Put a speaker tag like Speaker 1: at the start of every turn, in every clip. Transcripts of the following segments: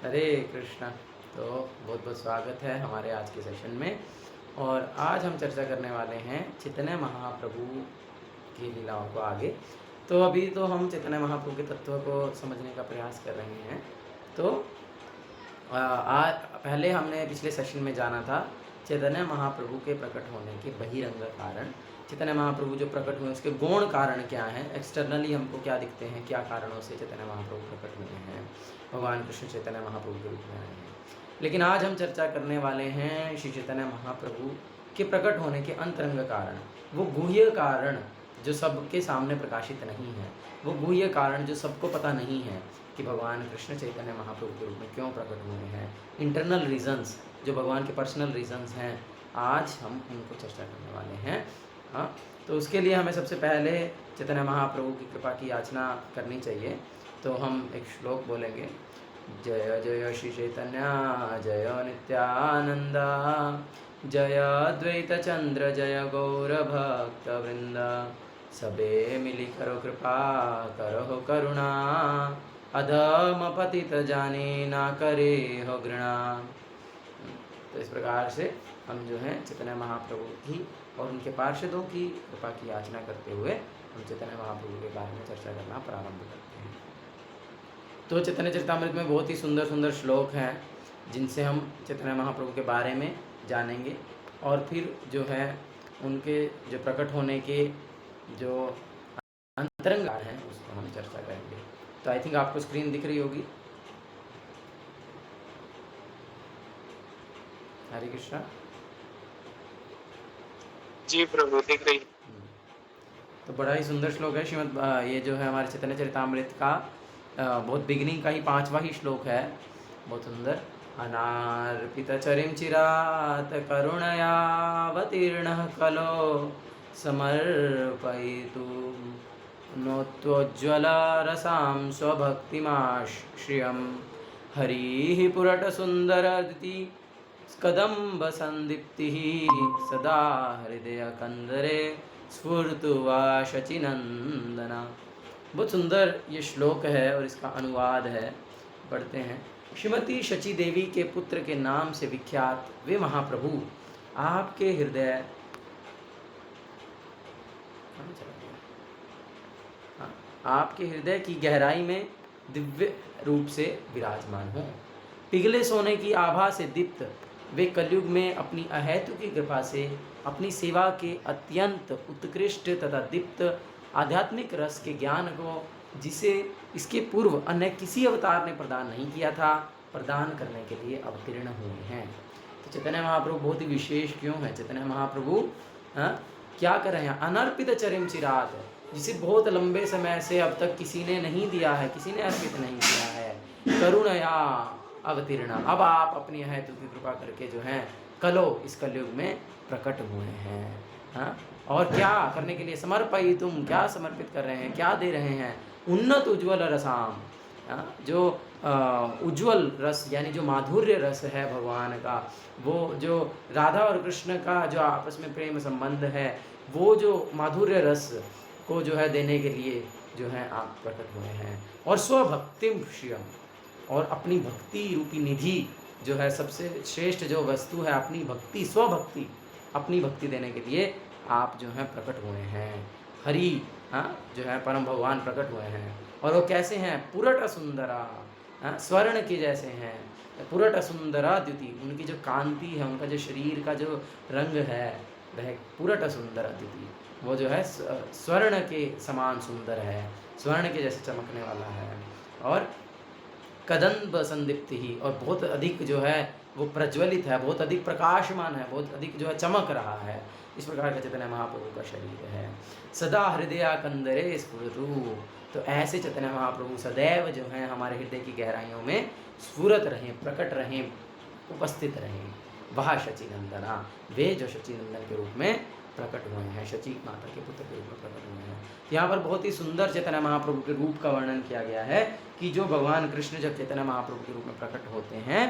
Speaker 1: हरे कृष्णा। तो बहुत बहुत स्वागत है हमारे आज के सेशन में। और आज हम चर्चा करने वाले हैं चैतन्य महाप्रभु की लीलाओं को आगे। तो अभी तो हम चैतन्य महाप्रभु के तत्व को समझने का प्रयास कर रहे हैं। तो आज पहले हमने पिछले सेशन में जाना था चैतन्य महाप्रभु के प्रकट होने के बहिरंग कारण। चैतन्य महाप्रभु जो प्रकट हुए उसके गौण कारण क्या हैं, एक्सटर्नली हमको क्या दिखते हैं, क्या कारणों से चैतन्य महाप्रभु प्रकट हुए हैं, भगवान कृष्ण चैतन्य महाप्रभु के रूप में आए हैं। लेकिन आज हम चर्चा करने वाले हैं श्री चैतन्य महाप्रभु के प्रकट होने के अंतरंग कारण, वो गुह्य कारण जो सबके सामने प्रकाशित नहीं है, वो गुह्य कारण जो सबको पता नहीं है कि भगवान कृष्ण चैतन्य महाप्रभु के रूप में क्यों प्रकट हुए हैं। इंटरनल रीजंस जो भगवान के पर्सनल रीजंस हैं, आज हम उनको चर्चा करने वाले हैं। हाँ, तो उसके लिए हमें सबसे पहले चैतन्य महाप्रभु की कृपा की याचना करनी चाहिए। तो हम एक श्लोक बोलेंगे। जय जय श्री चैतन्य जय नित्यानंद, जय अद्वैत चंद्र जय गौर भक्त वृंद, सबे मिली करो कृपा करो करुणा, अधम पतित जाने ना करे हो घृणा। तो इस प्रकार से हम जो है चैतन्य महाप्रभु की और उनके पार्षदों की कृपा की याचना करते हुए हम चैतन्य महाप्रभु के बारे में चर्चा करना प्रारंभ करते हैं। तो चैतन्य चरितामृत में बहुत ही सुंदर सुंदर श्लोक हैं जिनसे हम चैतन्य महाप्रभु के बारे में जानेंगे और फिर जो है उनके जो प्रकट होने के जो अंतरंग कारण हैं उसको हम चर्चा करेंगे। तो आई थिंक आपको स्क्रीन दिख रही होगी। हरे कृष्णा।
Speaker 2: जी प्रभु दिख रही।
Speaker 1: तो बड़ा ही सुंदर श्लोक है श्रीमद, ये जो है हमारे चैतन्य चरितामृत का बहुत बिगिनिंग का ही 5वां ही श्लोक है, बहुत सुंदर। अनार्पित चरिम चिरात करुणयावतीर्णः कलो समर्पयितु नोत्वज्ज्वल रसां स्वभक्तिमाश्रियं, हरिः पुरट सुंदरदिति कदम्ब संदीप्तिः सदा हृदय कंदरे स्फुर्तु वा शचिनंदना। बहुत सुंदर ये श्लोक है और इसका अनुवाद है, पढ़ते हैं। श्रीमती शची देवी के पुत्र के नाम से विख्यात वे महाप्रभु आपके हृदय आपके हृदय की गहराई में दिव्य रूप से विराजमान हो। पिघले सोने की आभा से दीप्त वे कलयुग में अपनी अहेतु की कृपा से अपनी सेवा के अत्यंत उत्कृष्ट तथा दीप्त आध्यात्मिक रस के ज्ञान को, जिसे इसके पूर्व अन्य किसी अवतार ने प्रदान नहीं किया था, प्रदान करने के लिए अवतीर्ण हुए हैं। तो चैतन्य महाप्रभु बहुत ही विशेष क्यों है? चैतन्य महाप्रभु क्या कर रहे हैं? अनर्पित चरिम चिरात, जिसे बहुत लंबे समय से अब तक किसी ने नहीं दिया है, किसी ने अर्पित नहीं किया है। करुणया अवतीर्ण, अब आप अपनी हेतु की कृपा करके जो है कलो इस कलयुग में प्रकट हुए हैं। हाँ, और क्या करने के लिए? समर्पयितुम, तुम क्या समर्पित कर रहे हैं, क्या दे रहे हैं? उन्नत उज्ज्वल रसाम, जो उज्ज्वल रस यानी जो माधुर्य रस है भगवान का, वो जो राधा और कृष्ण का जो आपस में प्रेम संबंध है, वो जो माधुर्य रस को जो है देने के लिए जो है आप प्रकट हुए हैं। और स्वभक्तिम श्रियम, और अपनी भक्ति रूपी निधि जो है सबसे श्रेष्ठ जो वस्तु है, अपनी भक्ति, स्वभक्ति, अपनी भक्ति देने के लिए आप जो है प्रकट हुए हैं। हरि जो है परम भगवान प्रकट हुए हैं। और वो कैसे हैं? पुरट सुंदरा, स्वर्ण के जैसे हैं। पुरट सुंदरा द्युति, उनकी जो कांति है, उनका जो शरीर का जो रंग है वह पुरट सुंदरा द्युति, वो जो है स्वर्ण के समान सुंदर है, स्वर्ण के जैसे चमकने वाला है। और कदम्ब संदीप्ति ही, और बहुत अधिक जो है वो प्रज्वलित है, बहुत अधिक प्रकाशमान है, बहुत अधिक जो है चमक रहा है। इस प्रकार का चैतन्य महाप्रभु का शरीर है। सदा हृदय कंदरे स्फुरतु, तो ऐसे चैतन्य महाप्रभु सदैव जो है हमारे हृदय की गहराइयों में स्फुरत रहें, प्रकट रहें, उपस्थित रहें। वह शचीनंदना, वे जो शचीनंदन के रूप में प्रकट हुए हैं, शची माता के पुत्र के रूप में प्रकट हुए हैं। यहाँ पर बहुत ही सुंदर चैतन्य महाप्रभु के रूप का वर्णन किया गया है कि जो भगवान कृष्ण जब चैतन्य महाप्रभु के रूप में प्रकट होते हैं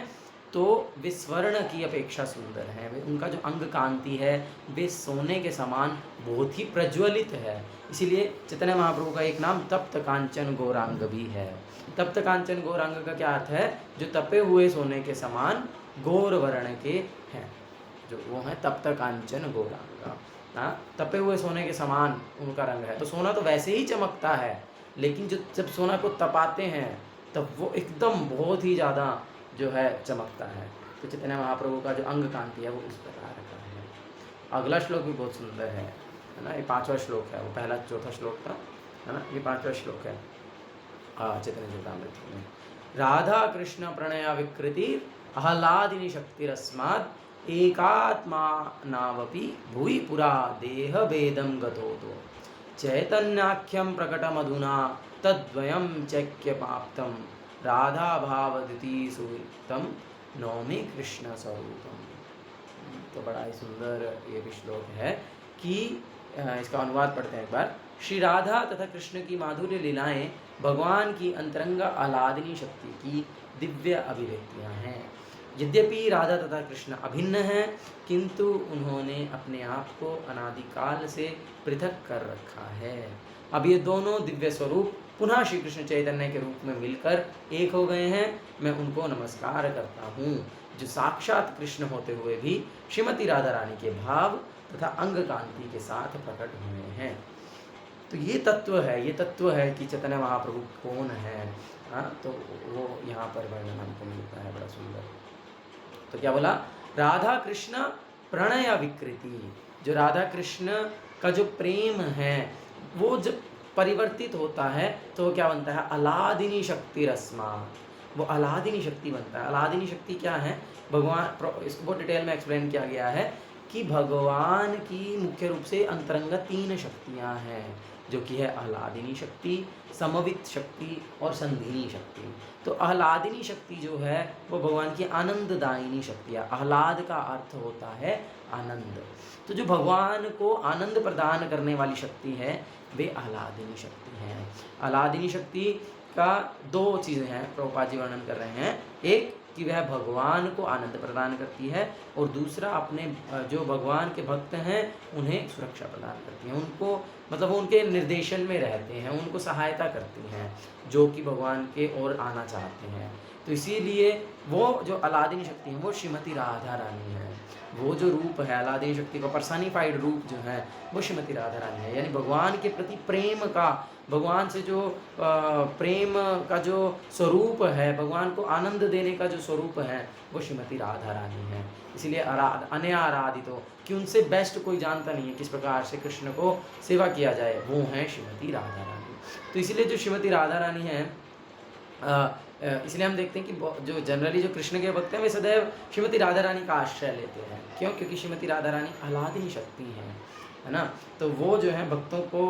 Speaker 1: तो वे स्वर्ण की अपेक्षा सुंदर हैं। वे उनका जो अंग कांति है वे सोने के समान बहुत ही प्रज्वलित है। इसीलिए चैतन्य महाप्रभु का एक नाम तप्त कांचन गौरांग भी है। तप्त कांचन गौरांग का क्या अर्थ है? जो तपे हुए सोने के समान गौर वर्ण के हैं, जो वो हैं तप्त कांचन गौरांग। हाँ, तपे हुए सोने के समान उनका रंग है। तो सोना तो वैसे ही चमकता है, लेकिन जब सोना को तपाते हैं तब वो एकदम बहुत ही ज़्यादा जो है चमकता है। तो चैतन्य महाप्रभु का जो अंग कांति है वो इस प्रकार का है। अगला श्लोक भी बहुत सुंदर है ना। ये 5वां श्लोक है, वो पहला 4था श्लोक था, है ना। ये 5वां श्लोक है चैतन्य चरितामृत में। राधा कृष्ण प्रणय विकृति आह्लादिनी शक्तिरस्मात् एकात्मा नावपि भुवि पुरा देह भेदम गतो तो चैतन्याख्यम प्रकटमधुना तद्वयं चैक्यपाप्तं राधा भावदिति सुवितम नौमी कृष्ण स्वरूपम। तो बड़ा ही सुंदर ये भी श्लोक है कि इसका अनुवाद पढ़ते हैं एक बार। श्री राधा तथा कृष्ण की माधुर्य लीलाएं भगवान की अंतरंग आह्लादिनी शक्ति की दिव्य अभिव्यक्तियां हैं। यद्यपि राधा तथा कृष्ण अभिन्न हैं, किंतु उन्होंने अपने आप को अनादिकाल से पृथक कर रखा है। अब ये दोनों दिव्य स्वरूप पुनः श्री कृष्ण चैतन्य के रूप में मिलकर एक हो गए हैं। मैं उनको नमस्कार करता हूँ, जो साक्षात कृष्ण होते हुए भी श्रीमती राधा रानी के भाव तथा अंग कांति के साथ प्रकट हुए हैं। तो ये तत्व है कि चैतन्य महाप्रभु कौन है। हाँ, तो वो यहाँ पर वर्णन हमको मिलता है, बड़ा सुंदर। तो क्या बोला? राधा कृष्ण प्रणय विकृति। जो राधा कृष्ण का जो प्रेम है वो जब परिवर्तित होता है तो वो क्या बनता है? अलादिनी शक्ति रस्मा। वो अलादिनी शक्ति बनता है। अलादिनी शक्ति क्या है? भगवान, इसको बहुत डिटेल में एक्सप्लेन किया गया है कि भगवान की मुख्य रूप से अंतरंग 3 शक्तियाँ हैं, जो कि है आह्लादिनी शक्ति, समवित शक्ति और संधिनी शक्ति। तो आह्लादिनी शक्ति जो है वो भगवान की आनंददायिनी शक्ति है। आह्लाद का अर्थ होता है आनंद। तो जो भगवान को आनंद प्रदान करने वाली शक्ति है वे आह्लादिनी शक्ति है। आह्लादिनी शक्ति का 2 चीज़ें हैं, प्रभुपाद जी वर्णन कर रहे हैं। एक कि वह भगवान को आनंद प्रदान करती है, और दूसरा अपने जो भगवान के भक्त हैं उन्हें सुरक्षा प्रदान करती है। उनको मतलब उनके निर्देशन में रहते हैं, उनको सहायता करती हैं जो कि भगवान के ओर आना चाहते हैं। तो इसीलिए वो जो अलादिनी शक्ति है वो श्रीमती राधा रानी है। वो जो रूप है अलादिनी शक्ति का पर्सनिफाइड रूप जो है वो श्रीमती राधा रानी है। यानी भगवान के प्रति प्रेम का, भगवान से जो प्रेम का जो स्वरूप है, भगवान को आनंद देने का जो स्वरूप है वो श्रीमती राधा रानी है। इसीलिए अनया आराधितो, कि उनसे बेस्ट कोई जानता नहीं है किस प्रकार से कृष्ण को सेवा किया जाए, वो हैं श्रीमती राधा रानी। तो इसीलिए जो श्रीमती राधा रानी है, इसलिए हम देखते हैं कि जो जनरली जो कृष्ण के भक्त हैं वे सदैव श्रीमती राधा रानी का आश्रय लेते हैं। क्यों? क्योंकि श्रीमती राधा रानी आह्लादिनी शक्ति हैं, है ना। तो वो जो है भक्तों को,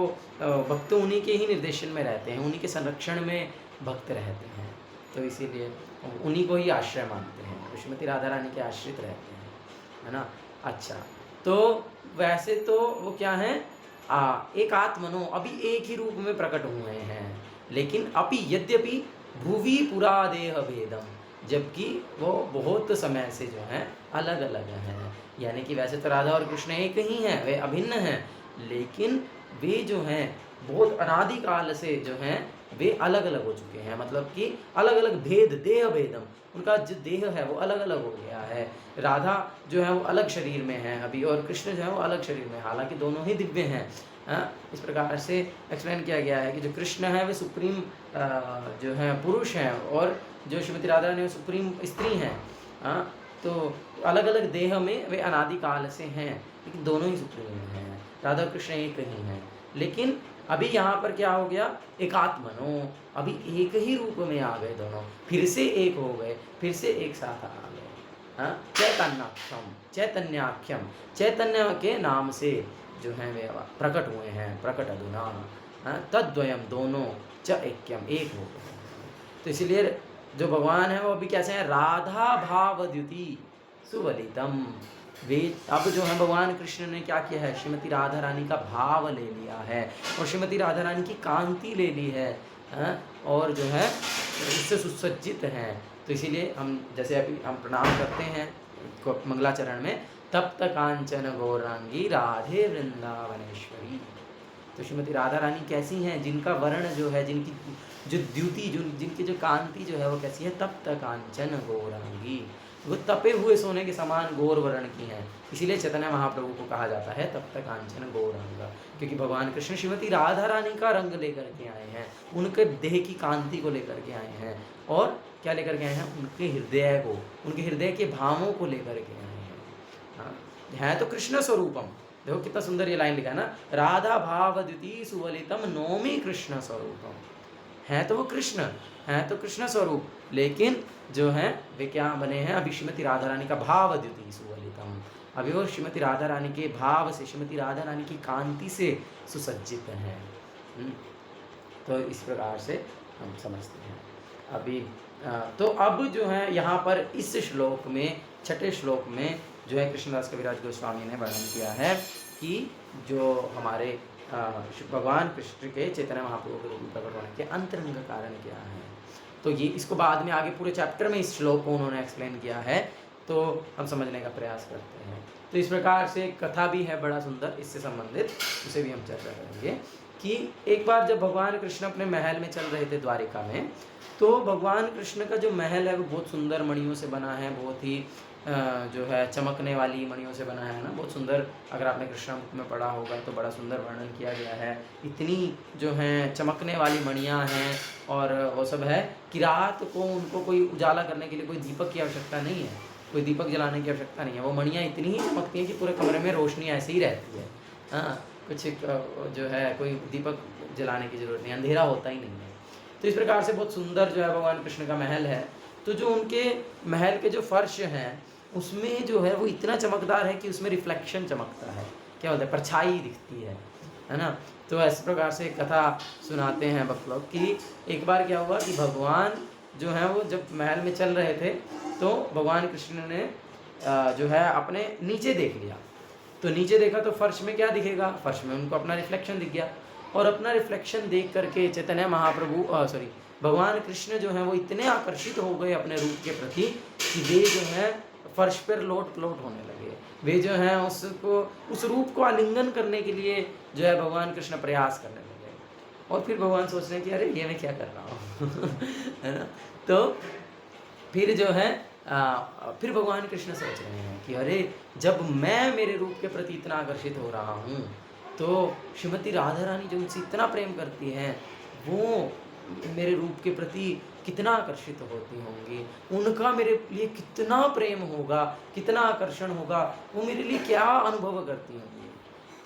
Speaker 1: भक्त उन्हीं के ही निर्देशन में रहते हैं, उन्हीं के संरक्षण में भक्त रहते हैं। तो इसीलिए उन्हीं को ही आश्रय मानते हैं, तो श्रीमती राधा रानी के आश्रित रहते हैं, है ना। अच्छा, तो वैसे तो वो क्या है, एक आत्मनो, अभी एक ही रूप में प्रकट हुए हैं, लेकिन अपि यद्यपि भुवि पुरा देह भेदम, जबकि वो बहुत समय से जो हैं अलग अलग हैं। यानी कि वैसे तो राधा और कृष्ण एक ही हैं, वे अभिन्न हैं, लेकिन वे जो हैं बहुत अनादिकाल से जो हैं वे अलग अलग हो चुके हैं। मतलब कि अलग अलग भेद, देह भेदम, उनका जो देह है वो अलग अलग हो गया है। राधा जो है वो अलग शरीर में है अभी, और कृष्ण जो है वो अलग शरीर में, हालांकि दोनों ही दिव्य हैं। इस प्रकार से एक्सप्लेन किया गया है कि जो कृष्ण है वे सुप्रीम जो है पुरुष हैं, और जो श्रीमती राधा रानी सुप्रीम स्त्री हैं। तो अलग अलग देह में वे अनादिकाल से हैं, लेकिन दोनों ही सुप्रीम हैं। राधा कृष्ण एक ही हैं, लेकिन अभी यहाँ पर क्या हो गया, एकात्मनो, अभी एक ही रूप में आ गए दोनों, फिर से एक हो गए, फिर से एक साथ आ गए। चैतन्याख्यम, चैतन्याख्यम, चैतन्य के नाम से जो हैं वे प्रकट हुए हैं, प्रकट अधुना तद्वयम, दोनों च ऐक्यम, एक हो गए। तो इसीलिए जो भगवान है वो अभी कैसे हैं, राधा भाव द्युति सुवलितम। वे अब जो है भगवान कृष्ण ने क्या किया है, श्रीमती राधा रानी का भाव ले लिया है, और श्रीमती राधा रानी की कांति ले ली है, और जो है उससे सुसज्जित हैं। तो इसीलिए हम जैसे अभी हम प्रणाम करते हैं मंगलाचरण में, तप्त कांचन गौरांगी राधे वृंदावनेश्वरी। तो श्रीमती राधा रानी कैसी हैं, जिनका वर्ण जो है, जिनकी जो द्युति, जो जिनकी जो कांति जो है वो कैसी है, तप्त कांचन गौरांगी, वो तपे हुए सोने के समान गौर वर्ण की हैं। इसीलिए चैतन्य महाप्रभु को कहा जाता है तप्त कांचन गौरांगा, क्योंकि भगवान कृष्ण श्रीमती राधा रानी का रंग लेकर के आए हैं, उनके देह की कांति को लेकर के आए हैं, और क्या लेकर के आए हैं, उनके हृदय को, उनके हृदय के भावों को लेकर के आए हैं। हाँ, है तो कृष्ण स्वरूपम। देखो कितना सुंदर ये लाइन लिखा है ना, राधा भाव द्युति सुवलितम नौमी कृष्ण स्वरूपम। है तो वो कृष्ण, है तो कृष्ण स्वरूप, लेकिन जो है वे क्या बने हैं, अभी श्रीमती राधा रानी का भाव द्युति सुवलितम, अभी वो श्रीमती राधा रानी के भाव से, श्रीमती राधा रानी की कांति से सुसज्जित हैं। तो इस प्रकार से हम समझते हैं। अभी तो अब जो है यहाँ पर इस श्लोक में, छठे श्लोक में जो है कृष्णदास कविराज गोस्वामी ने वर्णन किया है कि जो हमारे भगवान कृष्ण के चैतन्य महाप्रभु के रूप में प्रकट होने के अंतरंग कारण क्या है। तो ये इसको बाद में आगे पूरे चैप्टर में इस श्लोक को उन्होंने एक्सप्लेन किया है, तो हम समझने का प्रयास करते हैं। तो इस प्रकार से कथा भी है बड़ा सुंदर इससे संबंधित, उसे भी हम चर्चा करेंगे कि एक बार जब भगवान कृष्ण अपने महल में चल रहे थे द्वारिका में, तो भगवान कृष्ण का जो महल है वो बहुत सुंदर मणियों से बना है, बहुत ही जो है चमकने वाली मणियों से बना है ना, बहुत सुंदर। अगर आपने कृष्णामृत में पढ़ा होगा तो बड़ा सुंदर वर्णन किया गया है। इतनी जो हैं चमकने वाली मणियाँ हैं, और वो सब है कि रात को उनको कोई उजाला करने के लिए कोई दीपक की आवश्यकता नहीं है, कोई दीपक जलाने की आवश्यकता नहीं है। वो मणियाँ इतनी ही चमकती हैं कि पूरे कमरे में रोशनी ऐसे ही रहती है। हाँ, कुछ जो है कोई दीपक जलाने की ज़रूरत नहीं, अंधेरा होता ही नहीं है। तो इस प्रकार से बहुत सुंदर जो है भगवान कृष्ण का महल है। तो जो उनके महल के जो फर्श हैं उसमें जो है वो इतना चमकदार है कि उसमें रिफ्लेक्शन चमकता है, क्या बोलते हैं, परछाई दिखती है ना। तो इस प्रकार से कथा सुनाते हैं भक्त लोग कि एक बार क्या हुआ कि भगवान जो है वो जब महल में चल रहे थे, तो भगवान कृष्ण ने जो है अपने नीचे देख लिया। तो नीचे देखा तो फर्श में क्या दिखेगा, फर्श में उनको अपना रिफ्लेक्शन दिख गया, और अपना रिफ्लेक्शन देख करके चैतन्य महाप्रभु भगवान कृष्ण जो है वो इतने आकर्षित हो गए अपने रूप के प्रति कि वे जो है फर्श पर लोट पलोट होने लगे। वे जो हैं उसको, उस रूप को आलिंगन करने के लिए जो है भगवान कृष्ण प्रयास करने लगे। और फिर भगवान सोच रहे हैं कि अरे ये मैं क्या कर रहा हूँ है ना। तो फिर जो है फिर भगवान कृष्ण सोच रहे हैं कि अरे जब मैं मेरे रूप के प्रति इतना आकर्षित हो रहा हूँ, तो श्रीमती राधा रानी जो उनसे इतना प्रेम करती हैं, वो मेरे रूप के प्रति कितना आकर्षित होती होंगी, उनका मेरे लिए कितना प्रेम होगा, कितना आकर्षण होगा, वो मेरे लिए क्या अनुभव करती होंगी।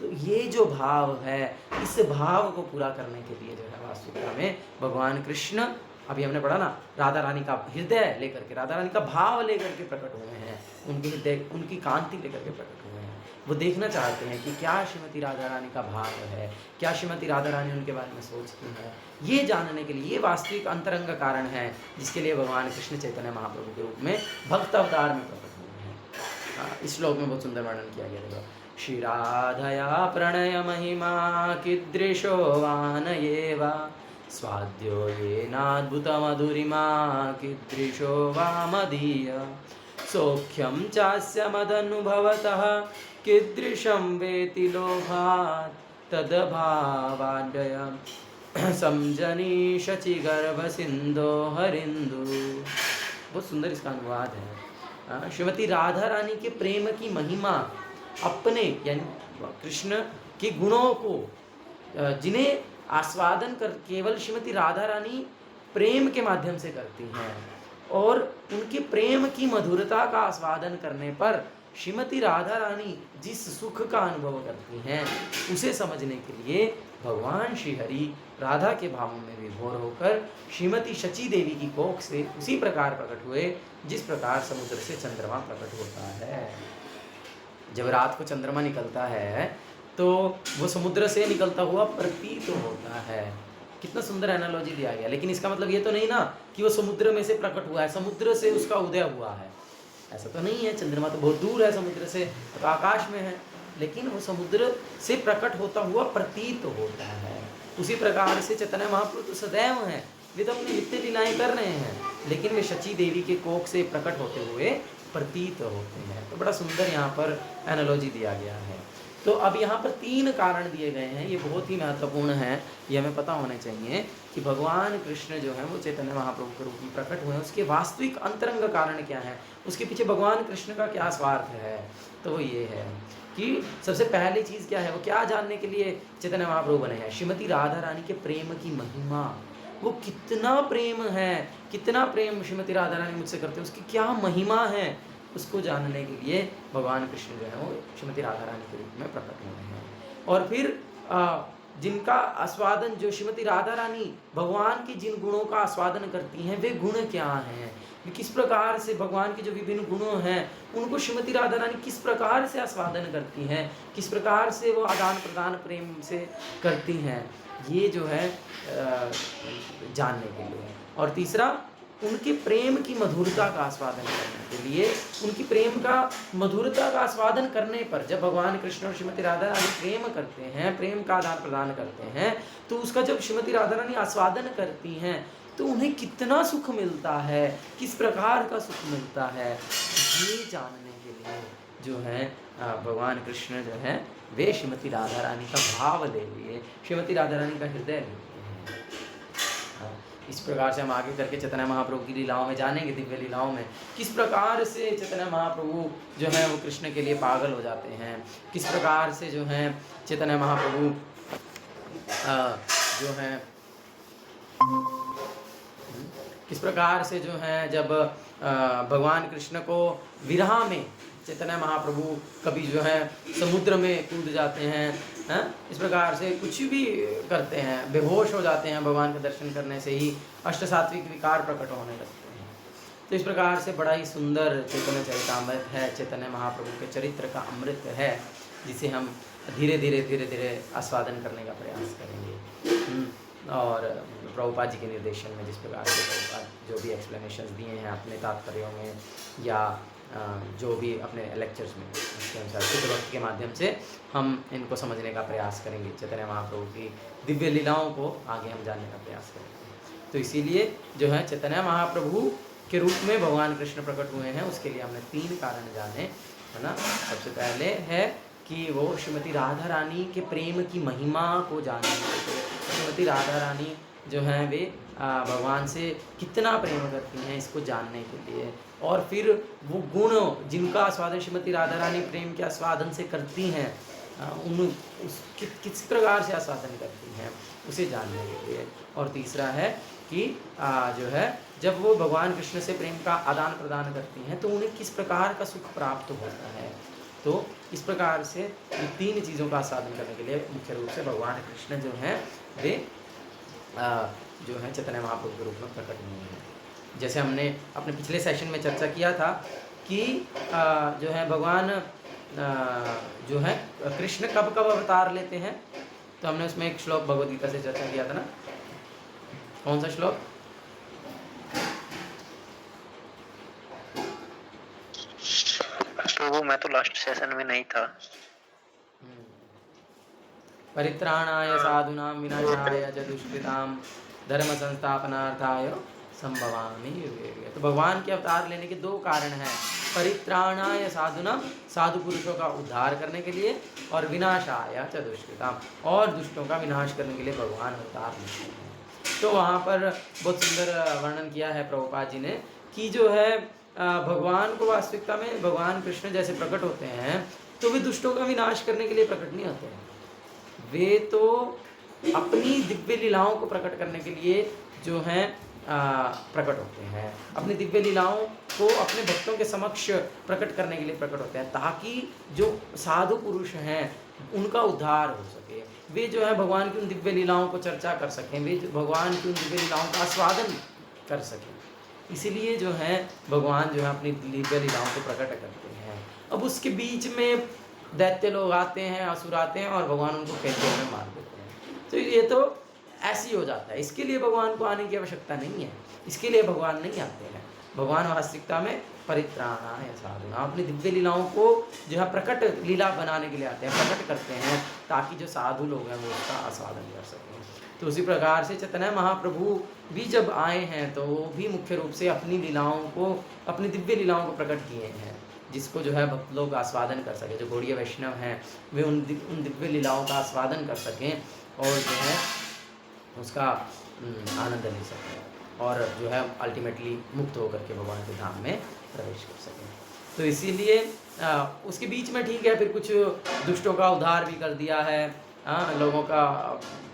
Speaker 1: तो ये जो भाव है, इस भाव को पूरा करने के लिए जो है वास्तविकता में भगवान कृष्ण, अभी हमने पढ़ा ना, राधा रानी का हृदय लेकर के, राधा रानी का भाव लेकर के प्रकट हुए हैं, उनके हृदय, उनकी कांति लेकर के प्रकट हुए हैं। वो देखना चाहते हैं कि क्या श्रीमती राधा रानी का भाव है, क्या श्रीमती राधा रानी उनके बारे में सोचती है। ये जानने के लिए, ये वास्तविक अंतरंग कारण है जिसके लिए भगवान कृष्ण चैतन्य महाप्रभु के रूप में भक्त अवतार में प्रकट हुए हैं। इस श्लोक में बहुत सुंदर वर्णन किया गया है। श्री राधया प्रणय महिमा कीदृशो वानये वा, स्वाद्यो येनाद्भुत मधुरिमा कीदृशो वा मदीय, सौख्यं चास्य मदनुभवतः कीदृशं वेति लोभात् तदभावाड्ययम् समझनी शचि गर्भ सिंधो हरिंदु। बहुत सुंदर इसका अनुवाद है। श्रीमती राधा रानी के प्रेम की महिमा अपने यानी कृष्ण के गुणों को जिन्हें आस्वादन कर केवल श्रीमती राधा रानी प्रेम के माध्यम से करती हैं, और उनके प्रेम की मधुरता का आस्वादन करने पर श्रीमती राधा रानी जिस सुख का अनुभव करती हैं, उसे समझने के लिए भगवान श्री हरि राधा के भावों में विभोर होकर श्रीमती शची देवी की कोख से उसी प्रकार प्रकट हुए जिस प्रकार समुद्र से चंद्रमा प्रकट होता है। जब रात को चंद्रमा निकलता है तो वो समुद्र से निकलता हुआ प्रतीत होता है। कितना सुंदर एनालॉजी दिया गया। लेकिन इसका मतलब ये तो नहीं ना कि वो समुद्र में से प्रकट हुआ है, समुद्र से उसका उदय हुआ है, ऐसा तो नहीं है। चंद्रमा तो बहुत दूर है समुद्र से, तो आकाश में है, लेकिन वो समुद्र से प्रकट होता हुआ प्रतीत होता है। उसी प्रकार से चैतन्य महाप्रभु तो सदैव हैं, वे तो अपनी नित्य लीलाएं कर रहे हैं, लेकिन वे शची देवी के कोख से प्रकट होते हुए प्रतीत होते हैं। तो बड़ा सुंदर यहाँ पर एनालॉजी दिया गया है। तो अब यहाँ पर 3 कारण दिए गए हैं, ये बहुत ही महत्वपूर्ण है, ये हमें पता होने चाहिए कि भगवान कृष्ण जो है वो चैतन्य महाप्रभु के रूप में प्रकट हुए हैं, उसके वास्तविक अंतरंग कारण क्या है, उसके पीछे भगवान कृष्ण का क्या स्वार्थ है। तो वो ये है कि सबसे पहली चीज़ क्या है, वो क्या जानने के लिए चैतन्य महाप्रभु बने हैं, श्रीमती राधा रानी के प्रेम की महिमा, वो कितना प्रेम है, कितना प्रेम श्रीमती राधा रानी मुझसे करते हैं, उसकी क्या महिमा है, उसको जानने के लिए भगवान कृष्ण जो है वो श्रीमती राधा रानी के रूप में प्रकट हुए हैं। और फिर जिनका आस्वादन, जो श्रीमती राधा रानी भगवान के जिन गुणों का आस्वादन करती हैं, वे गुण क्या हैं, किस प्रकार से भगवान के जो विभिन्न गुणों हैं उनको श्रीमती राधा रानी किस प्रकार से आस्वादन करती हैं, किस प्रकार से वो आदान प्रदान प्रेम से करती हैं, ये जो है जानने के लिए। और तीसरा, उनके प्रेम की मधुरता का आस्वादन करने के लिए, उनकी प्रेम का मधुरता का आस्वादन करने पर, जब भगवान कृष्ण और श्रीमती राधा रानी प्रेम करते हैं, प्रेम का आदान प्रदान करते हैं, तो उसका जब श्रीमती राधा रानी आस्वादन करती हैं तो उन्हें कितना सुख मिलता है, किस प्रकार का सुख मिलता है, ये जानने के लिए जो है भगवान कृष्ण जो है वे श्रीमती राधा रानी का भाव ले लिए, श्रीमती राधा रानी का हृदय ले लिए। इस प्रकार से हम आगे करके चैतन्य महाप्रभु की लीलाओं में जानेंगे, दिव्य लीलाओं में किस प्रकार से चैतन्य महाप्रभु जो है वो कृष्ण के लिए पागल हो जाते हैं, किस प्रकार से जो है चैतन्य महाप्रभु जो है किस प्रकार से जो है जब भगवान कृष्ण को विरह में चैतन्य महाप्रभु कभी जो है समुद्र में कूद जाते हैं, इस प्रकार से कुछ भी करते हैं, बेहोश हो जाते हैं भगवान के दर्शन करने से ही, अष्ट सात्विक विकार प्रकट होने लगते हैं। तो इस प्रकार से बड़ा ही सुंदर चैतन्य चरितामृत है, चैतन्य महाप्रभु के चरित्र का अमृत है, जिसे हम धीरे धीरे आस्वादन करने का प्रयास करेंगे। और प्रभुपाद जी के निर्देशन में जिस प्रकार से प्रभुपाद जो भी एक्सप्लेनेशंस दिए हैं अपने तात्पर्यों में या जो भी अपने लेक्चर्स में, उसके अनुसार शुद्ध भक्त के माध्यम से हम इनको समझने का प्रयास करेंगे, चैतन्य महाप्रभु की दिव्य लीलाओं को आगे हम जानने का प्रयास करेंगे। तो इसीलिए जो है चैतन्य महाप्रभु के रूप में भगवान कृष्ण प्रकट हुए हैं, उसके लिए हमने 3 कारण जाने, है ना। सबसे पहले है कि वो श्रीमती राधा रानी के प्रेम की महिमा को जानने के लिए, श्रीमती राधा रानी जो हैं वे भगवान से कितना प्रेम करती हैं, इसको जानने के लिए। और फिर वो गुण जिनका आस्वादन श्रीमती राधा रानी प्रेम के आस्वादन से करती हैं, किस प्रकार से आस्वादन करती हैं, उसे जानने के लिए। और तीसरा है कि जो है जब वो भगवान कृष्ण से प्रेम का आदान प्रदान करती हैं तो उन्हें किस प्रकार का सुख प्राप्त होता है। तो इस प्रकार से इन 3 चीज़ों का आस्वादन करने के लिए मुख्य रूप से भगवान कृष्ण जो हैं वे जो है चैतन्य महाप्रभु के रूप में प्रकट हुए हैं। जैसे हमने अपने पिछले सेशन में चर्चा किया था कि जो है भगवान जो है कृष्ण कब कब अवतार लेते हैं, तो हमने उसमें एक श्लोक भगवद गीता से चर्चा किया था ना। कौन सा श्लोक?
Speaker 2: प्रभु मैं तो लास्ट सेशन में नहीं था।
Speaker 1: परित्राणाय साधूनां विनाशाय च दुष्कृतां धर्म संस्थापनार्थाय संभवामि युगे युगे। तो भगवान के अवतार लेने के 2 कारण हैं, परित्राणाय साधूनां, साधु पुरुषों का उद्धार करने के लिए, और विनाशाय च दुष्कृतां, और दुष्टों का विनाश करने के लिए भगवान अवतार लेते हैं। तो वहाँ पर बहुत सुंदर वर्णन किया है प्रभुपाद जी ने कि जो है भगवान को वास्तविकता में भगवान कृष्ण जैसे प्रकट होते हैं तो वे दुष्टों का विनाश करने के लिए प्रकट नहीं होते हैं, वे तो अपनी दिव्य लीलाओं को प्रकट करने के लिए जो हैं प्रकट होते हैं, अपनी दिव्य लीलाओं को अपने भक्तों के समक्ष प्रकट करने के लिए प्रकट होते हैं, ताकि जो साधु पुरुष हैं उनका उद्धार हो सके, वे जो है भगवान की उन दिव्य लीलाओं को चर्चा कर सकें, वे भगवान की उन दिव्य लीलाओं का आस्वादन कर सकें। इसीलिए जो है भगवान जो है अपनी दिव्य लीलाओं को प्रकट करते हैं। अब उसके बीच में दैत्य लोग आते हैं, असुर आते हैं और भगवान उनको खेलते में मार देते हैं। तो ये तो ऐसे ही हो जाता है, इसके लिए भगवान को आने की आवश्यकता नहीं है, इसके लिए भगवान नहीं आते हैं। भगवान वास्तविकता में परित्राणाय साधूनां, अपनी दिव्य लीलाओं को जो है प्रकट लीला बनाने के लिए आते हैं, प्रकट करते हैं, ताकि जो साधु लोग हैं वो उसका आस्वादन कर सकें। तो उसी प्रकार से चैतन्य महाप्रभु भी जब आए हैं तो वो भी मुख्य रूप से अपनी लीलाओं को, अपनी दिव्य लीलाओं को प्रकट किए हैं, जिसको जो है भक्त लोग आस्वादन कर सके, जो गौड़ीय वैष्णव हैं वे उन दिव्य लीलाओं का आस्वादन कर सकें और जो है उसका आनंद ले सकें और जो है अल्टीमेटली मुक्त होकर के भगवान के धाम में प्रवेश कर सकें। तो इसीलिए उसके बीच में ठीक है, फिर कुछ दुष्टों का उद्धार भी कर दिया है, लोगों का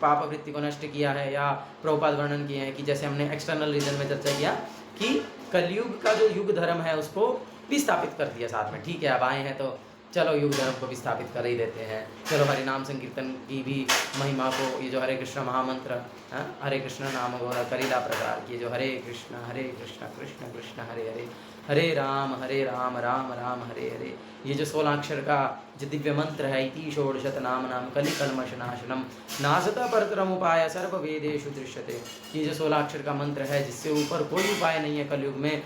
Speaker 1: पाप वृत्ति को नष्ट किया है, या प्रभुपाद वर्णन किए हैं कि जैसे हमने एक्सटर्नल रीजन में चर्चा किया कि कलयुग का जो युग धर्म है उसको भी स्थापित कर दिया साथ में। ठीक है, अब आए हैं तो चलो युग धर्म को भी स्थापित कर ही देते हैं, चलो हरि नाम संकीर्तन की भी महिमा को, ये जो हरे कृष्ण महामंत्र, हरे कृष्ण नाम गौर करीला प्रकार की, जो हरे कृष्ण कृष्ण कृष्ण हरे हरे, हरे राम राम राम हरे हरे, ये जो 16 अक्षर का जो दिव्य मंत्र है, इति षोडशत नाम नाम कलि कल्मष नाशनम नासता परतरम उपाय सर्व वेदेषु दृश्यते, ये जो 16 अक्षर का मंत्र है जिससे ऊपर कोई उपाय नहीं है कलयुग में,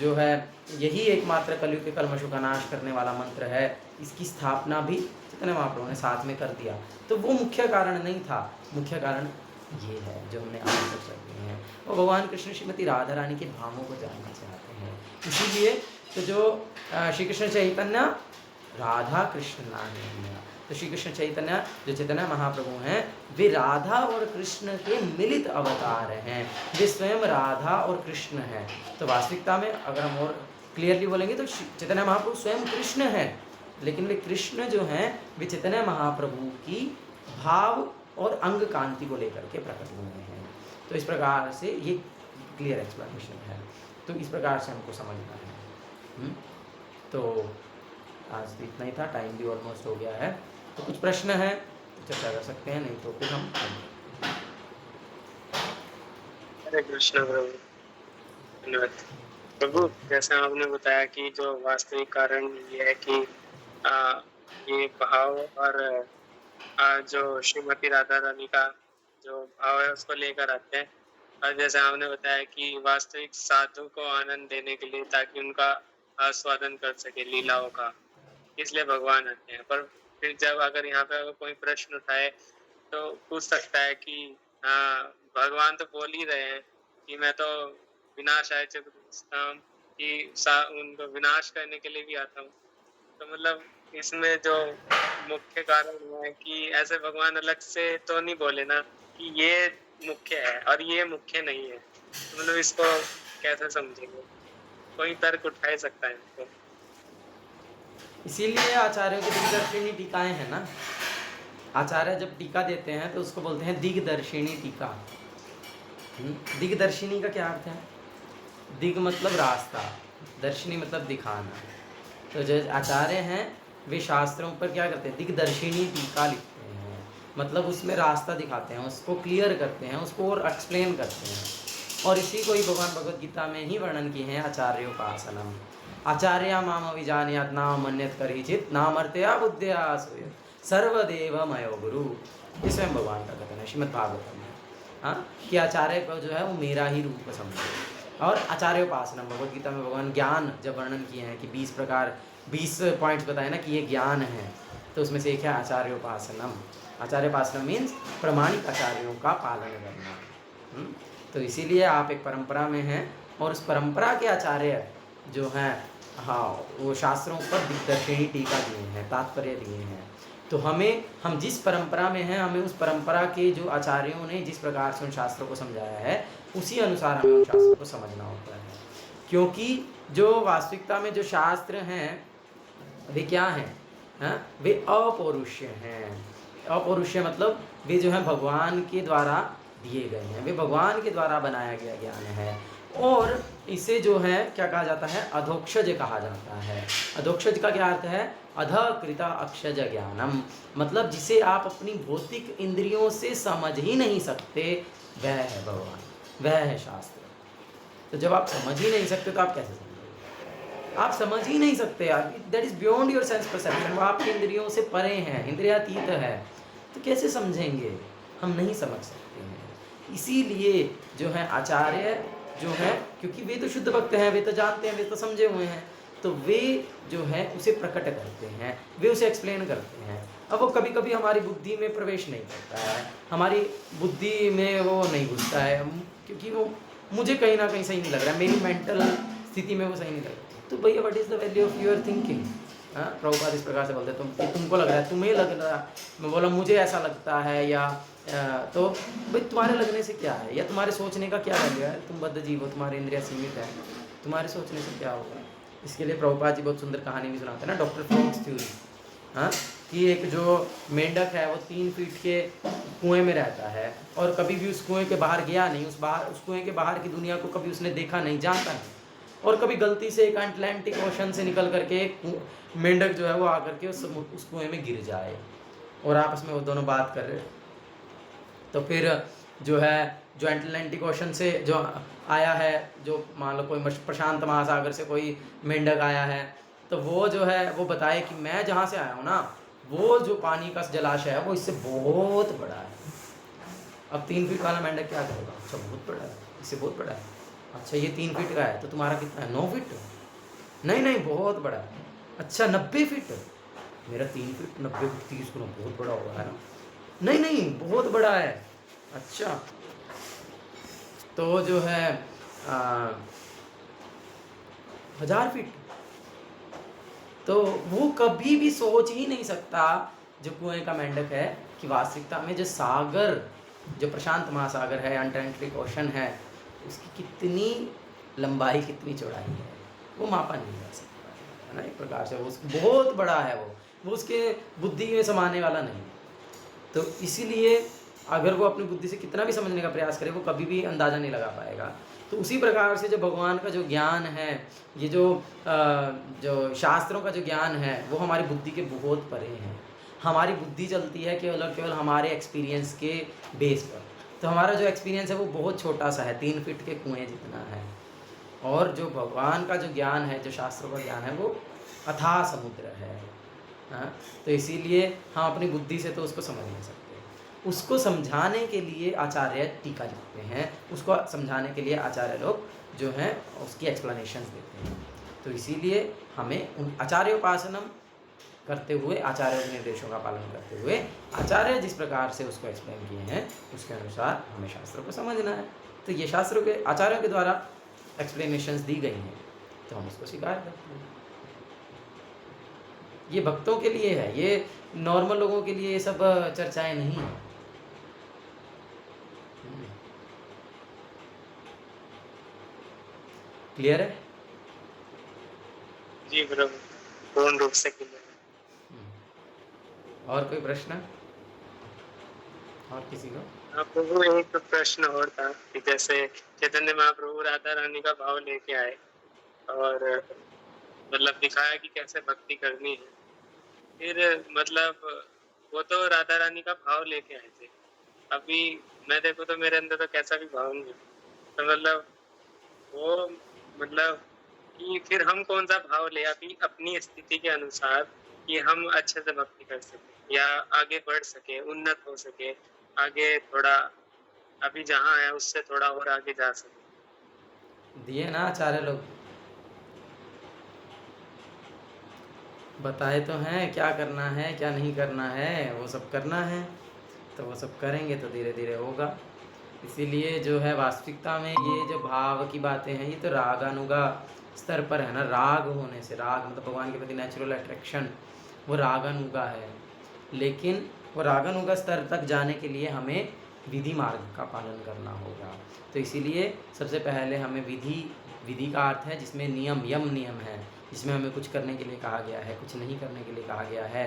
Speaker 1: जो है यही एकमात्र कलयुग के कल्मषों का नाश करने वाला मंत्र है, इसकी स्थापना भी चैतन्य महाप्रभु ने साथ में कर दिया। तो वो मुख्य कारण नहीं था, मुख्य कारण ये है जो हमने आज चर्चा की है। और भगवान कृष्ण श्रीमती राधा रानी के भावों को जानना चाहते हैं, इसीलिए तो जो श्री कृष्ण चैतन्य राधा कृष्ण नाम है, तो श्री कृष्ण चैतन्य जो चैतन्य महाप्रभु हैं वे राधा और कृष्ण के मिलित अवतार हैं, वे स्वयं राधा और कृष्ण हैं। तो वास्तविकता में अगर हम और क्लियरली बोलेंगे तो चैतन्य महाप्रभु स्वयं कृष्ण हैं, लेकिन वे कृष्ण जो हैं वे चैतन्य महाप्रभु की भाव और अंग कांति को लेकर के प्रकट हुए हैं। तो इस प्रकार से ये क्लियर एक्सप्लेनेशन है, तो इस प्रकार से हमको समझना है। तो आज तो इतना ही था, टाइम भी ऑलमोस्ट हो गया है, तो कुछ प्रश्न है तो चर्चा कर सकते हैं, नहीं तो फिर हम
Speaker 3: हरे कृष्ण प्रभु। धन्यवाद प्रभु। जैसे आपने बताया कि जो वास्तविक कारण ये है कि ये भाव और जो श्रीमती राधा रानी का जो भाव है उसको लेकर आते हैं, और जैसे आपने बताया कि वास्तविक साधु को आनंद देने के लिए, ताकि उनका आस्वादन कर सके लीलाओं का, इसलिए भगवान आते हैं। पर फिर जब अगर यहाँ पे अगर कोई प्रश्न उठाए तो पूछ सकता है कि भगवान तो बोल ही रहे हैं कि मैं तो विनाश आय कि उनको विनाश करने के लिए भी आता हूँ। तो मतलब इसमें जो मुख्य कारण है कि ऐसे भगवान अलग से तो नहीं बोले ना कि ये मुख्य है और ये मुख्य नहीं है, तो मतलब इसको कैसे समझेंगे? कोई तर्क उठा सकता है इसको।
Speaker 1: इसीलिए आचार्यों की दिग्दर्शिनी टीकाएं हैं ना, आचार्य जब टीका देते हैं तो उसको बोलते हैं दिग्दर्शिनी टीका। दिग्दर्शिनी का क्या अर्थ है? दिग मतलब रास्ता, दर्शिनी मतलब दिखाना। तो जो आचार्य हैं वे शास्त्रों पर क्या करते हैं? दिग्दर्शिनी टीका लिखते हैं, मतलब उसमें रास्ता दिखाते हैं, उसको क्लियर करते हैं, उसको और एक्सप्लेन करते हैं। और इसी को ही भगवान भगवद गीता में ही वर्णन किए हैं आचार्योपासनम। आचार्य माम विजानीयात् नाम मन्यत करिचित् नामर्त्या बुद्ध्या सूयत् सर्वदेव मयो गुरु। ये स्वयं भगवान का कथन है श्रीमद् भागवतम में, कि आचार्य को जो है वो मेरा ही रूप समझे। और आचार्योपासनम, भगवद गीता में भगवान ज्ञान जब वर्णन किए हैं कि 20 पॉइंट्स बताए ना कि ये ज्ञान है, तो उसमें से एक है आचार्योपासनम। आचार्योपासनम मीन्स प्रमाणिक आचार्यों का पालन करना। तो इसीलिए आप एक परंपरा में हैं और उस परंपरा के आचार्य जो हैं, वो शास्त्रों पर दिग्दर्शिनी टीका दिए हैं, तात्पर्य दिए हैं। तो हम जिस परंपरा में हैं, हमें उस परंपरा के जो आचार्यों ने जिस प्रकार से उन शास्त्रों को समझाया है उसी अनुसार हमें उन शास्त्रों को समझना होता है। क्योंकि जो वास्तविकता में जो शास्त्र हैं वे क्या हैं? वे अपौरुष्य हैं। अपौरुष्य मतलब वे जो है भगवान के द्वारा दिए गए हैं, वे भगवान के द्वारा बनाया गया ज्ञान है। और इसे जो है क्या कहा जाता है? अधोक्षज कहा जाता है। अधोक्षज का क्या अर्थ है? अधकृत अक्षज ज्ञानम, मतलब जिसे आप अपनी भौतिक इंद्रियों से समझ ही नहीं सकते, वह है भगवान, वह है शास्त्र। तो जब आप समझ ही नहीं सकते तो आप कैसे समझेंगे? आप समझ ही नहीं सकते यार, that is beyond your sense perception, वो आपकी इंद्रियों से परे हैं, इंद्रियातीत है, तो कैसे समझेंगे? हम नहीं समझ सकते हैं। इसीलिए जो है आचार्य जो है, क्योंकि वे तो शुद्ध भक्त हैं, वे तो जानते हैं, वे तो समझे हुए हैं, तो वे जो है उसे प्रकट करते हैं, वे उसे एक्सप्लेन करते हैं। अब वो कभी कभी हमारी बुद्धि में प्रवेश नहीं करता है, हमारी बुद्धि में वो नहीं घुसता है, क्योंकि वो मुझे कहीं ना कहीं सही नहीं लग रहा है, मेरी मेंटल स्थिति में वो सही नहीं लग रहा। तो भैया what is the value of your thinking? Prabhupada इस प्रकार से बोलते तुमको लग रहा है, तुम्हें लग रहा है, मैं बोला मुझे ऐसा लगता है, या तो भाई तुम्हारे लगने से क्या है, या तुम्हारे सोचने का क्या वैल्यू है? तुम बद्ध जीव हो, तुम्हारी इंद्रिया सीमित है, तुम्हारे सोचने से क्या होगा? इसके लिए प्रभुपाद जी बहुत सुंदर कहानी भी सुनाते हैं ना, डॉक्टर फ्रॉग्स थ्योरी, हाँ, कि एक जो मेंढक है वो 3 फीट के कुएं में रहता है और कभी भी उस कुएं के बाहर गया नहीं, उस कुएं के बाहर की दुनिया को कभी उसने देखा नहीं, जानता नहीं, और कभी गलती से एक अटलांटिक ओशन से निकल करके एक मेंढक जो है वो आकर के उस कुएं में गिर जाए और आपस में वो दोनों बात कर रहे, तो फिर जो है जो अटलांटिक ओशन से जो आया है, जो मान लो कोई प्रशांत महासागर से कोई मेंढक आया है, तो वो जो है वो बताए कि मैं जहाँ से आया हूँ ना, वो जो पानी का जलाशय है वो इससे बहुत बड़ा है। अब 3 फीट वाला मेंढक क्या करेगा? अच्छा बहुत बड़ा है, इससे बहुत बड़ा है, अच्छा ये 3 फीट का है, तो तुम्हारा कितना है? 9 फीट? नहीं नहीं बहुत बड़ा है। अच्छा 90 फीट? मेरा 3 फीट 90 फीट 30 गुना बहुत बड़ा होगा है ना? नहीं नहीं बहुत बड़ा है। अच्छा तो जो है 1000 फीट? तो वो कभी भी सोच ही नहीं सकता जो कुएं का मेंढक है कि वास्तविकता में जो सागर, जो प्रशांत महासागर है, अटलांटिक ओशन है, उसकी कितनी लंबाई कितनी चौड़ाई है वो मापा नहीं जा सकता है ना। एक प्रकार से वो बहुत बड़ा है, वो उसके बुद्धि में समाने वाला नहीं। तो इसीलिए अगर वो अपनी बुद्धि से कितना भी समझने का प्रयास करे वो कभी भी अंदाज़ा नहीं लगा पाएगा। तो उसी प्रकार से जो भगवान का जो ज्ञान है, ये जो शास्त्रों का जो ज्ञान है वो हमारी बुद्धि के बहुत परे हैं। हमारी बुद्धि चलती है केवल और केवल हमारे एक्सपीरियंस के बेस पर। तो हमारा जो एक्सपीरियंस है वो बहुत छोटा सा है, 3 फीट के कुएं जितना है, और जो भगवान का जो ज्ञान है, जो शास्त्रों का ज्ञान है, वो अथाह समुद्र है। हाँ, तो इसीलिए हम अपनी बुद्धि से तो उसको समझ नहीं सकते। उसको समझाने के लिए आचार्य टीका लिखते हैं, उसको समझाने के लिए आचार्य लोग जो हैं उसकी एक्सप्लेनेशंस देते हैं। तो इसीलिए हमें उन आचार्योपासनम करते हुए, आचार्य के निर्देशों का पालन करते हुए, आचार्य जिस प्रकार से उसको एक्सप्लेन किए हैं उसके अनुसार हमें शास्त्रों को समझना है। तो ये शास्त्रों के आचार्यों के द्वारा एक्सप्लेनेशंस दी गई हैं तो हम उसको स्वीकार करते हैं। ये भक्तों के लिए है, ये नॉर्मल लोगों के लिए ये सब चर्चाएं नहीं हैं। क्लियर है?
Speaker 3: जी प्रभु, पूर्ण रूप से क्लियर है।
Speaker 1: और कोई प्रश्न और किसी को?
Speaker 3: हाँ प्रभु, एक प्रश्न और था कि जैसे चैतन्य महाप्रभु राधा रानी का भाव लेके आए और मतलब दिखाया कि कैसे भक्ति करनी है, फिर मतलब वो तो राधा रानी का भाव लेके आए थे, अभी मैं देखो तो मेरे अंदर तो कैसा भी भाव नहीं है, तो मतलब वो मतलब कि फिर हम कौन सा भाव ले अभी अपनी स्थिति के अनुसार कि हम अच्छे से भक्ति कर सके या आगे बढ़ सके, उन्नत हो सके, आगे थोड़ा अभी जहाँ है उससे थोड़ा और आगे जा सके।
Speaker 1: दिए ना आचार्य लोग, बताए तो हैं क्या करना है क्या नहीं करना है, वो सब करना है, तो वो सब करेंगे तो धीरे धीरे होगा। इसीलिए जो है वास्तविकता में ये जो भाव की बातें हैं ये तो रागानुगा स्तर पर है ना। राग होने से, राग मतलब भगवान के प्रति नेचुरल अट्रैक्शन, वो रागानुगा है, लेकिन वो रागानुगा स्तर तक जाने के लिए हमें विधि मार्ग का पालन करना होगा। तो इसीलिए सबसे पहले हमें विधि का अर्थ है जिसमें नियम नियम है, जिसमें हमें कुछ करने के लिए कहा गया है, कुछ नहीं करने के लिए कहा गया है,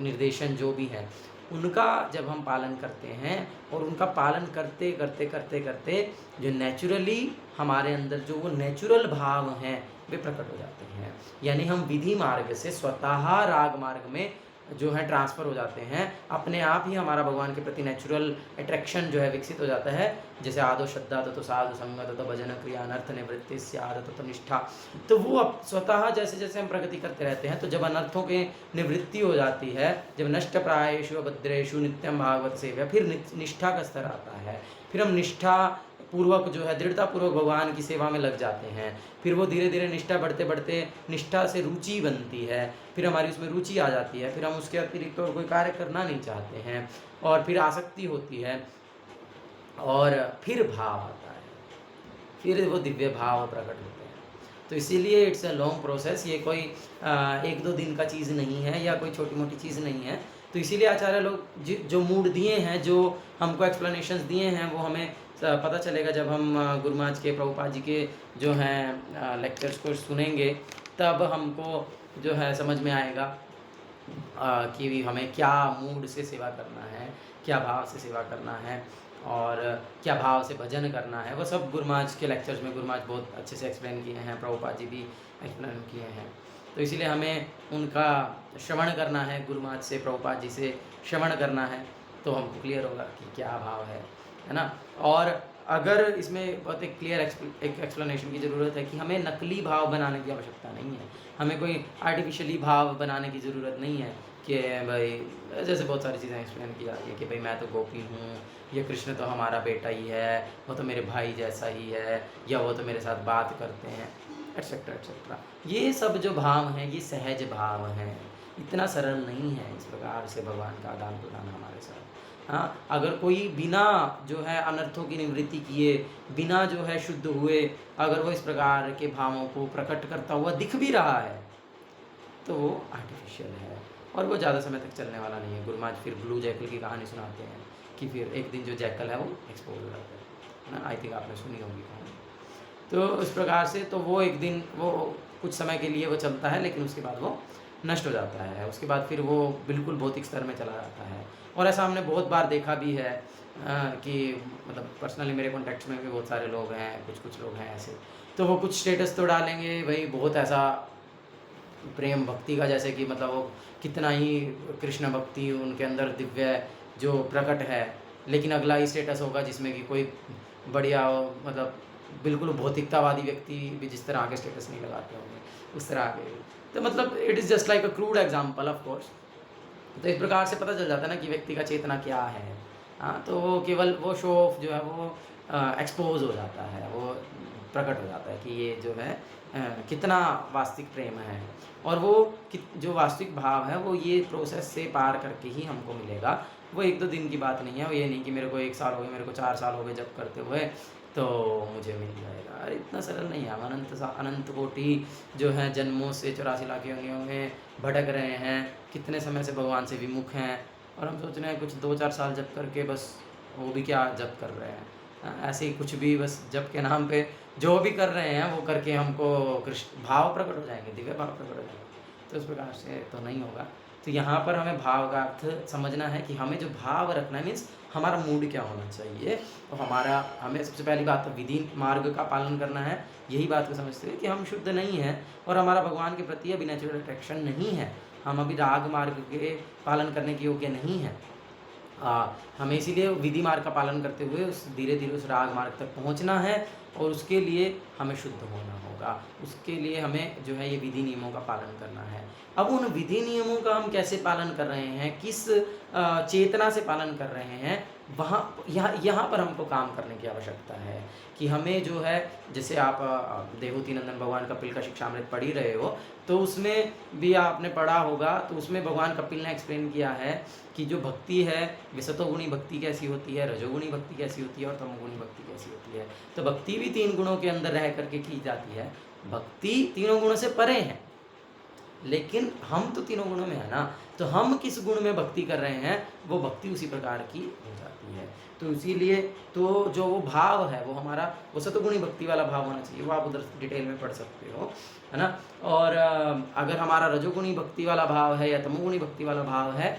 Speaker 1: निर्देशन जो भी है उनका जब हम पालन करते हैं और उनका पालन करते करते करते करते जो नेचुरली हमारे अंदर जो वो नेचुरल भाव हैं वे प्रकट हो जाते हैं। यानी हम विधि मार्ग से स्वतः राग मार्ग में जो है ट्रांसफ़र हो जाते हैं, अपने आप ही हमारा भगवान के प्रति नेचुरल अट्रैक्शन जो है विकसित हो जाता है। जैसे आदो श्रद्धा तो साधु संगत तो भजन क्रिया अनर्थ निवृत्ति से आदत तो निष्ठा, तो वो अब स्वतः जैसे जैसे हम प्रगति करते रहते हैं तो जब अनर्थों के निवृत्ति हो जाती है, जब नष्ट प्रायेषु भद्रेषु नित्यम भागवत सेव्या, फिर निष्ठा का स्तर आता है, फिर हम निष्ठा पूर्वक जो है दृढ़तापूर्वक भगवान की सेवा में लग जाते हैं, फिर वो धीरे धीरे निष्ठा बढ़ते बढ़ते निष्ठा से रुचि बनती है, फिर हमारी उसमें रुचि आ जाती है, फिर हम उसके अतिरिक्त और कोई कार्य करना नहीं चाहते हैं, और फिर आसक्ति होती है, और फिर भाव आता है, फिर वो दिव्य भाव प्रकट होते हैं। तो इसीलिए इट्स अ लॉन्ग प्रोसेस, ये कोई 1-2 दिन का चीज़ नहीं है या कोई छोटी मोटी चीज़ नहीं है। तो इसीलिए आचार्य लोग जो मूड दिए हैं, जो हमको एक्सप्लेनेशंस दिए हैं, वो हमें पता चलेगा जब हम गुरु महाराज के, प्रभुपाद जी के जो हैं लेक्चर्स को सुनेंगे, तब हमको जो है समझ में आएगा कि हमें क्या मूड से सेवा करना है, क्या भाव से सेवा करना है, और क्या भाव से भजन करना है। वो सब गुरु महाराज के लेक्चर्स में गुरु महाराज बहुत अच्छे से एक्सप्लेन किए हैं, प्रभुपाद जी भी एक्सप्लेन किए हैं। तो इसीलिए हमें उनका श्रवण करना है, गुरु महाराज से, प्रभुपाद जी से श्रवण करना है, तो हमको क्लियर होगा कि क्या भाव है ना। और अगर इसमें बहुत एक क्लियर एक एक्सप्लेनेशन की ज़रूरत है कि हमें नकली भाव बनाने की आवश्यकता नहीं है, हमें कोई आर्टिफिशियली भाव बनाने की ज़रूरत नहीं है कि भाई जैसे बहुत सारी चीज़ें एक्सप्लेन की जाती है कि भाई मैं तो गोपी हूँ, ये कृष्ण तो हमारा बेटा ही है, वो तो मेरे भाई जैसा ही है, या वो तो मेरे साथ बात करते हैं, एट्सेट्रा एट्सेट्रा। ये सब जो भाव हैं ये सहज भाव हैं, इतना सरल नहीं है इस प्रकार से भगवान का आदान प्रदान हमारे साथ। हाँ, अगर कोई बिना जो है अनर्थों की निवृत्ति किए, बिना जो है शुद्ध हुए, अगर वो इस प्रकार के भावों को प्रकट करता हुआ दिख भी रहा है, तो वो आर्टिफिशियल है और वो ज़्यादा समय तक चलने वाला नहीं है। गुरु महाराज फिर ब्लू जैकल की कहानी सुनाते हैं कि फिर एक दिन जो जैकल है वो एक्सपोज हो जाता है ना, आई थिंक आपने सुनी होगी कहानी। तो इस प्रकार से तो वो एक दिन, वो कुछ समय के लिए वो चलता है, लेकिन उसके बाद वो नष्ट हो जाता है, उसके बाद फिर वो बिल्कुल भौतिक स्तर में चला जाता है। और ऐसा हमने बहुत बार देखा भी है कि मतलब पर्सनली मेरे कॉन्टेक्ट्स में भी बहुत सारे लोग हैं, कुछ लोग हैं ऐसे, तो वो कुछ स्टेटस तो डालेंगे भाई बहुत ऐसा प्रेम भक्ति का, जैसे कि मतलब वो कितना ही कृष्ण भक्ति उनके अंदर दिव्य जो प्रकट है, लेकिन अगला ही स्टेटस होगा जिसमें कि कोई बढ़िया मतलब बिल्कुल भौतिकतावादी व्यक्ति भी जिस तरह आगे स्टेटस नहीं लगाते होंगे उस तरह आगे। तो मतलब it is just like a crude example of course. तो इस प्रकार से पता चल जाता है ना कि व्यक्ति का चेतना क्या है। हाँ, तो वो केवल वो शो ऑफ जो है वो एक्सपोज हो जाता है, वो प्रकट हो जाता है कि ये जो है कितना वास्तविक प्रेम है, और वो जो वास्तविक भाव है वो ये प्रोसेस से पार करके ही हमको मिलेगा। वो 1-2 दिन की बात नहीं है, वो ये नहीं कि मेरे को 1 साल हो गए, मेरे को 4 साल हो गए जब करते हुए तो मुझे मिल जाएगा। अरे इतना सरल नहीं है। हम अनंत कोटि जो है जन्मों से 84 लाख योनियों में भटक रहे हैं, कितने समय से भगवान से विमुख हैं, और हम सोच रहे हैं कुछ 2-4 साल जप करके बस, वो भी क्या जप कर रहे हैं, ऐसे ही कुछ भी बस जप के नाम पे जो भी कर रहे हैं वो करके हमको कृष्ण भाव प्रकट हो जाएंगे, दिव्य भाव प्रकट हो जाएंगे। तो इस प्रकार से तो नहीं होगा। तो यहाँ पर हमें भाव का अर्थ समझना है कि हमें जो भाव रखना है, मीन्स हमारा मूड क्या होना चाहिए। तो हमें सबसे पहली बात तो विधि मार्ग का पालन करना है। यही बात को समझते हुए कि हम शुद्ध नहीं हैं और हमारा भगवान के प्रति अभी नेचुरल अट्रैक्शन नहीं है, हम अभी राग मार्ग के पालन करने के योग्य नहीं हैं। हमें इसीलिए विधि मार्ग का पालन करते हुए उस धीरे धीरे उस राग मार्ग तक पहुंचना है, और उसके लिए हमें शुद्ध होना होगा। उसके लिए हमें जो है ये विधि नियमों का पालन करना है। अब उन विधि नियमों का हम कैसे पालन कर रहे हैं, किस चेतना से पालन कर रहे हैं, यहाँ पर हमको काम करने की आवश्यकता है कि हमें जो है, जैसे आप देवहूति नंदन भगवान कपिल का शिक्षामृत पढ़ ही रहे हो, तो उसमें भी आपने पढ़ा होगा, तो उसमें भगवान कपिल ने एक्सप्लेन किया है कि जो भक्ति है वे सतोगुणी भक्ति कैसी होती है, रजोगुणी भक्ति कैसी होती है और तमोगुणी भक्ति कैसी होती है। तो भक्ति भी 3 गुणों के अंदर रह करके की जाती है। भक्ति तीनों गुणों से परे है, लेकिन हम तो तीनों गुणों में है ना, तो हम किस गुण में भक्ति कर रहे हैं वो भक्ति उसी प्रकार की हो जाती है। तो इसीलिए तो जो वो भाव है वो हमारा वो सतोगुणी भक्ति वाला भाव होना चाहिए। वो आप उधर डिटेल में पढ़ सकते हो, है ना। और अगर हमारा रजोगुणी भक्ति वाला भाव है या तमोगुणी भक्ति वाला भाव है,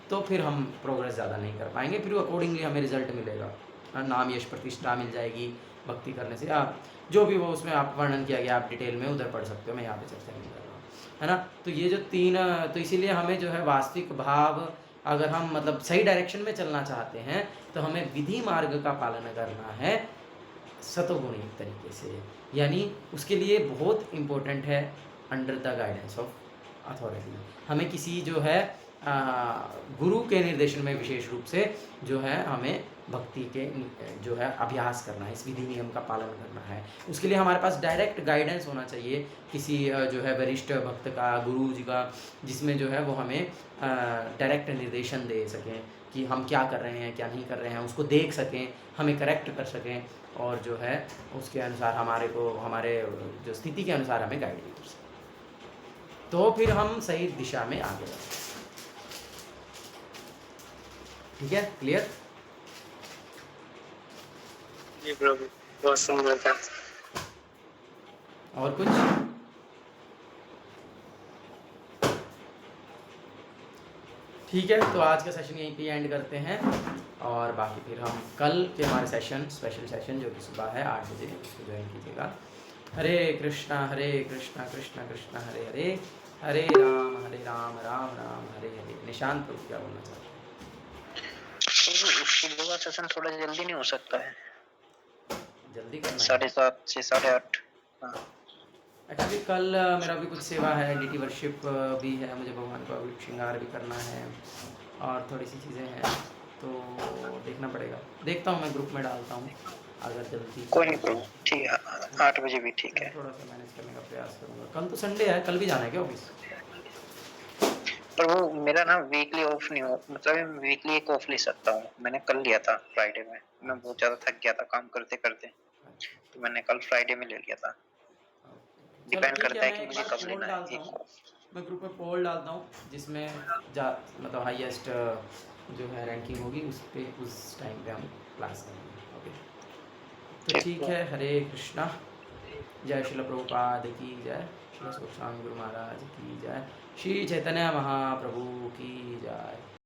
Speaker 1: तो फिर हम प्रोग्रेस ज़्यादा नहीं कर पाएंगे। फिर अकॉर्डिंगली हमें रिजल्ट मिलेगा, नाम यश प्रतिष्ठा मिल जाएगी भक्ति करने से। आप जो भी वो उसमें आप वर्णन किया गया, आप डिटेल में उधर पढ़ सकते हो, मैं यहाँ पे चर्चा नहीं कर रहा हूँ, है ना। तो ये जो 3, तो इसीलिए हमें जो है वास्तविक भाव, अगर हम मतलब सही डायरेक्शन में चलना चाहते हैं तो हमें विधि मार्ग का पालन करना है सतोगुणी तरीके से। यानी उसके लिए बहुत इम्पोर्टेंट है under the guidance of authority. हमें किसी जो है गुरु के निर्देशन में विशेष रूप से जो है हमें भक्ति के जो है अभ्यास करना है, इस विधि नियम का पालन करना है। उसके लिए हमारे पास डायरेक्ट गाइडेंस होना चाहिए किसी जो है वरिष्ठ भक्त का, गुरु जी का, जिसमें जो है वो हमें डायरेक्ट निर्देशन दे सकें कि हम क्या कर रहे हैं क्या नहीं कर रहे हैं, उसको देख सकें, हमें करेक्ट कर सकें और जो है उसके अनुसार हमारे जो स्थिति के अनुसार हमें गाइड भी कर सकें, तो फिर हम सही दिशा में आगे बढ़ें। ठीक है, क्लियर?
Speaker 3: जी प्रभु, बहुत सुंदर था।
Speaker 1: और कुछ? ठीक है, तो आज का सेशन यहीं पे एंड करते हैं और बाकी फिर हम कल के हमारे सेशन, स्पेशल सेशन जो कि सुबह है 8 बजे, उसको ज्वाइन कीजिएगा। हरे कृष्णा कृष्णा कृष्णा हरे हरे, हरे राम राम राम हरे हरे। निशांत प्रभु क्या बोलना चाहते हैं?
Speaker 2: सुबह का सेशन थोड़ा जल्दी नहीं हो सकता है?
Speaker 1: जल्दी करना है।
Speaker 2: 7:30 से 8:30। हाँ,
Speaker 1: एक्चुअली कल मेरा भी कुछ सेवा है, डीटी वर्शिप भी है, मुझे भगवान का श्रृंगार भी करना है और थोड़ी सी चीज़ें हैं, तो देखना पड़ेगा। देखता हूँ, मैं ग्रुप में डालता हूँ अगर जल्दी।
Speaker 2: कोई नहीं प्रभु, ठीक है, 8 बजे भी ठीक है।
Speaker 1: थोड़ा सा मैनेज करने का प्रयास करूँगा। कल तो संडे है, कल भी जाना है क्या ऑफिस?
Speaker 2: प्रभु मेरा ना वीकली ऑफ नहीं हो, मतलब वीकली एक ऑफ ले सकता हूँ। मैंने कल लिया था फ्राइडे में, मैं बहुत ज्यादा थक गया था काम करते करते, तो मैंने कल फ्राइडे में ले लिया था। डिपेंड करता है कि मुझे कब लेना है एक ऑफ।
Speaker 1: मैं ग्रुप में पोल डालता हूँ जिसमें मतलब हाईएस्ट जो है रैंकिंग होगी उस पे उस टाइम पे हम क्लास करेंगे। ओके, तो ठीक है। हरे कृष्णा। जय श्रील प्रभुपाद की जय, श्री गोस्वामी गुरु महाराज की जय, श्री चैतन्य महाप्रभु की जय।